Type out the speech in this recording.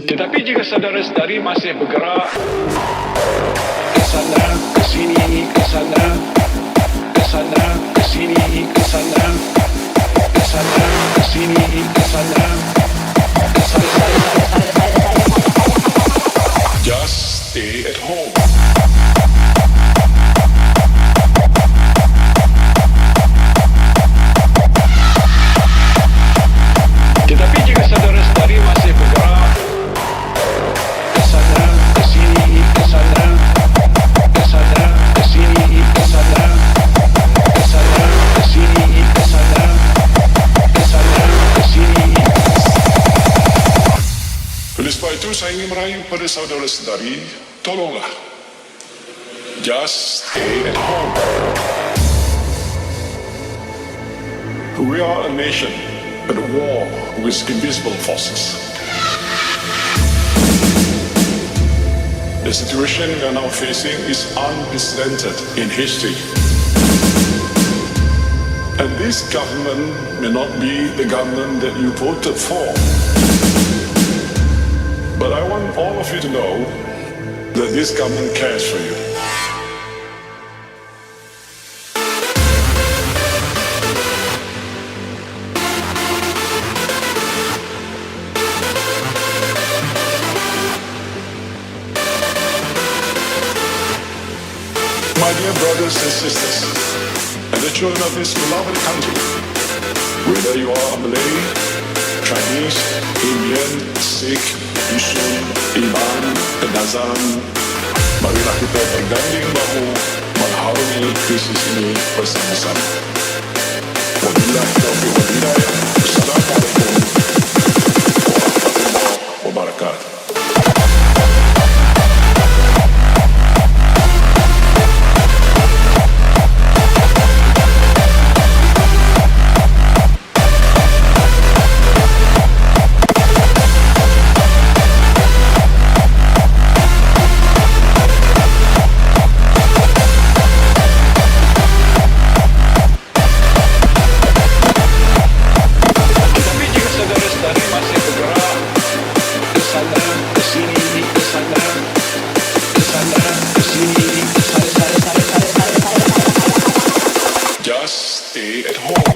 Tetapi jika saudara-saudari masih bergerak ke sana, ke sini, ke sana, ke sana, ke sini, ke sana, ke sana, ke sini, ke sana, ke sana, just stay at home. Tetapi jika saudara-saudari masih bergerak ke sana, ke sini, ke sana, ke sana, ke sini, ke sana, ke sana, ke sini, ke sana, ke sana, ke sini. Oleh sebab itu saya ingin merayu pada saudara-saudari, tolonglah, just stay at home. We are a nation at war with invisible forces. The situation we are now facing is unprecedented in history. And this government may not be the government that you voted for. But I want all of you to know that this government cares for you. My dear brothers and sisters, and the children of this beloved country, whether you are Malay, Chinese, Indian, Sikh, Muslim, Iman, Pedazan, marilah kita berganding bahu mengharungi krisis ini bersama-sama. Wabillahi taufiq wal hidayah. Assalamualaikum warahmatullahi wabarakatuh. Just stay at home.